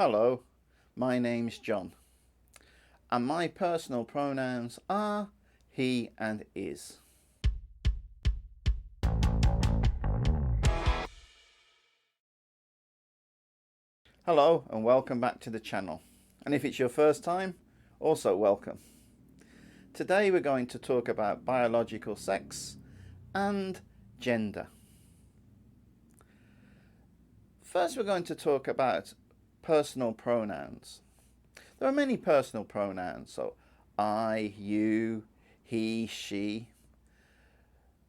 Hello, my name's John, and my personal pronouns are he and is. Hello and welcome back to the channel, and if it's your first time, also welcome. Today we're going to talk about biological sex and gender. First we're going to talk about personal pronouns. There are many personal pronouns, so I, you, he, she,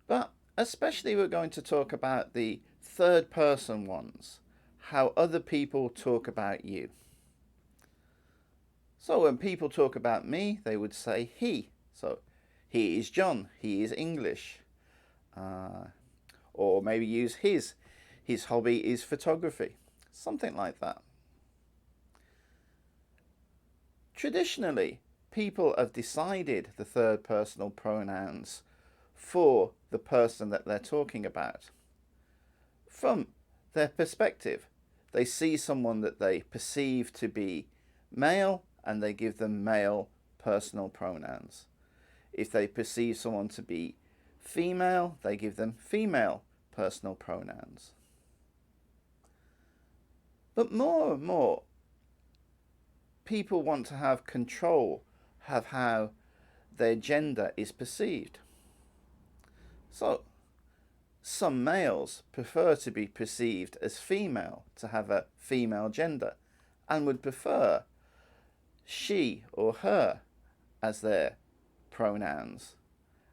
but especially we're going to talk about the third person ones, how other people talk about you. So when people talk about me, they would say he. So he is John, he is English. Or maybe use his hobby is photography, something like that. Traditionally, people have decided the third personal pronouns for the person that they're talking about. From their perspective, they see someone that they perceive to be male and they give them male personal pronouns. If they perceive someone to be female, they give them female personal pronouns. But more and more, people want to have control of how their gender is perceived. So, some males prefer to be perceived as female, to have a female gender, and would prefer she or her as their pronouns.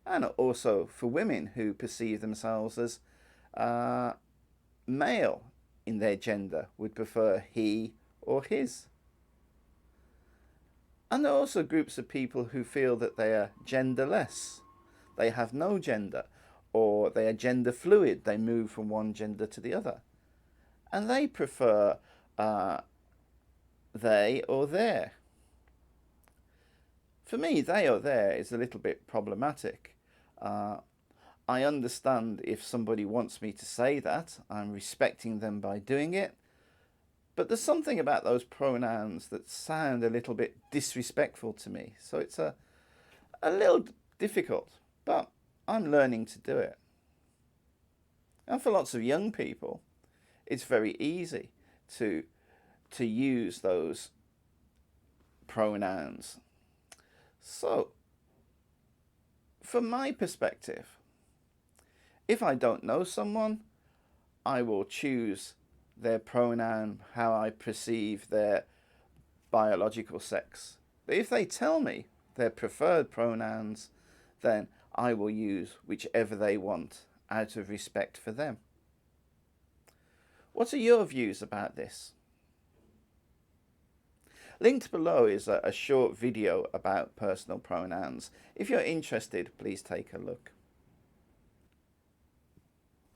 And also for women who perceive themselves as male in their gender, would prefer he or his. And there are also groups of people who feel that they are genderless. They have no gender, or they are gender fluid. They move from one gender to the other. And they prefer they or their. For me, they or their is a little bit problematic. I understand if somebody wants me to say that. I'm respecting them by doing it. But there's something about those pronouns that sound a little bit disrespectful to me. So it's a little difficult, but I'm learning to do it. And for lots of young people, it's very easy to use those pronouns. So, from my perspective, if I don't know someone, I will choose their pronoun, how I perceive their biological sex. But if they tell me their preferred pronouns, then I will use whichever they want out of respect for them. What are your views about this? Linked below is a short video about personal pronouns. If you're interested, please take a look.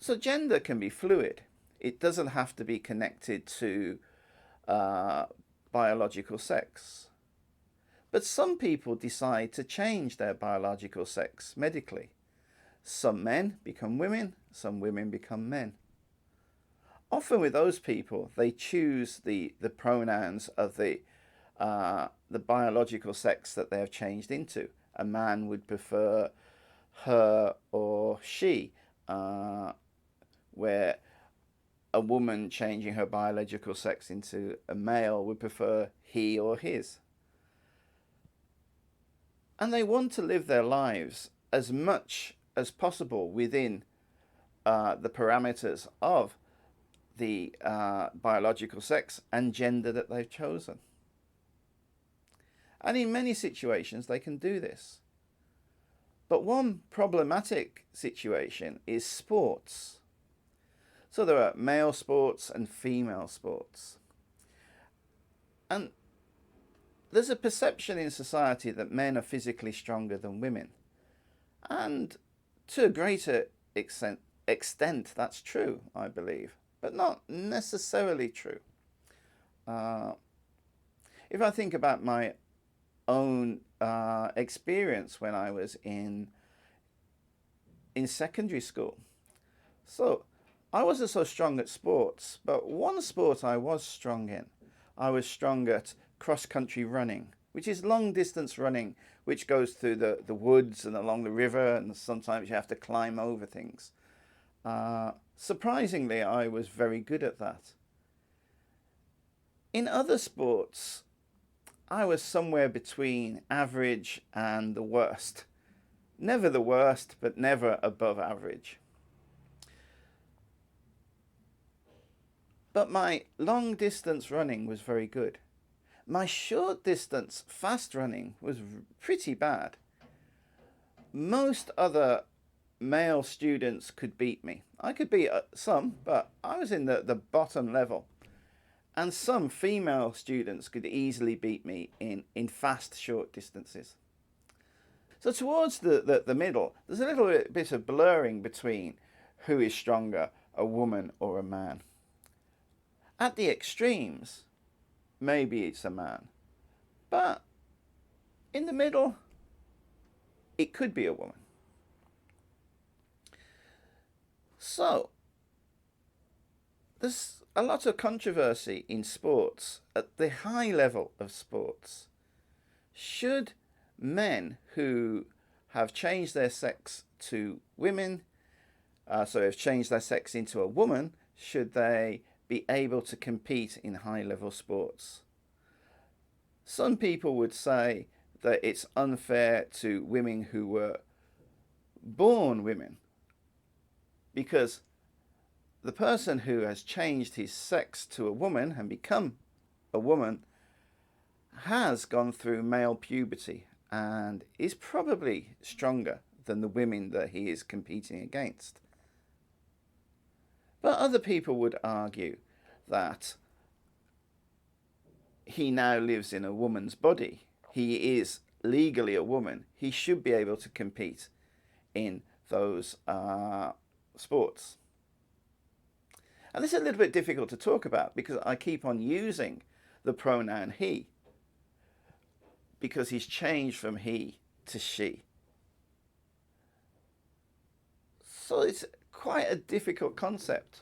So gender can be fluid. It doesn't have to be connected to biological sex. But some people decide to change their biological sex medically. Some men become women, some women become men. Often with those people, they choose the pronouns of the biological sex that they have changed into. A man would prefer her or she, where a woman changing her biological sex into a male would prefer he or his. And they want to live their lives as much as possible within the parameters of the biological sex and gender that they've chosen. And in many situations they can do this. But one problematic situation is sports. So there are male sports and female sports. And there's a perception in society that men are physically stronger than women. And to a greater extent that's true, I believe, but not necessarily true. If I think about my own experience when I was in secondary school. So I wasn't so strong at sports, but one sport I was strong in I was strong at cross-country running, which is long-distance running, which goes through the woods and along the river, and sometimes you have to climb over things. Surprisingly, I was very good at that. In other sports, I was somewhere between average and the worst. Never the worst, but never above average. But my long distance running was very good. My short distance fast running was pretty bad. Most other male students could beat me. I could beat some, but I was in the bottom level. And some female students could easily beat me in fast short distances. So towards the middle, there's a little bit of blurring between who is stronger, a woman or a man. At the extremes, maybe it's a man. But in the middle, it could be a woman. So, there's a lot of controversy in sports at the high level of sports. Should men who have changed their sex to women, so have changed their sex into a woman, should they be able to compete in high-level sports? Some people would say that it's unfair to women who were born women, because the person who has changed his sex to a woman and become a woman has gone through male puberty and is probably stronger than the women that he is competing against. But other people would argue that he now lives in a woman's body. He is legally a woman. He should be able to compete in those sports. And this is a little bit difficult to talk about because I keep on using the pronoun he, because he's changed from he to she. So it's quite a difficult concept.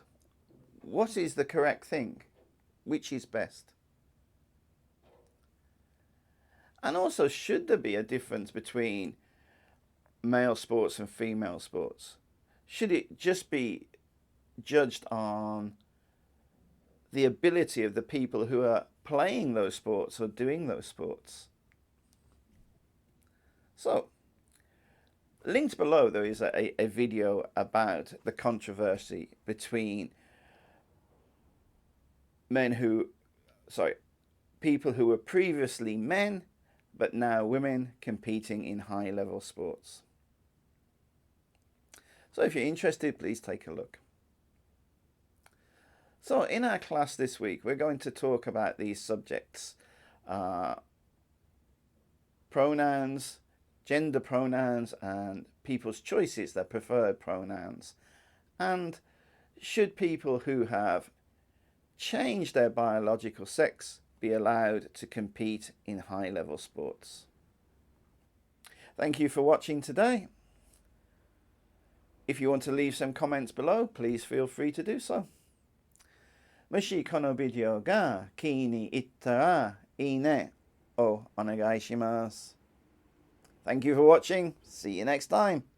What is the correct thing? Which is best? And also, should there be a difference between male sports and female sports? Should it just be judged on the ability of the people who are playing those sports or doing those sports? So, linked below there is a video about the controversy between people who were previously men but now women competing in high-level sports. So if you're interested, please take a look. So in our class this week, we're going to talk about these subjects: pronouns, gender pronouns, and people's choices, their preferred pronouns. And should people who have changed their biological sex be allowed to compete in high-level sports? Thank you for watching today. If you want to leave some comments below, please feel free to do so. もしこのビデオが気に入ったらいいねをお願いします。Thank you for watching. See you next time.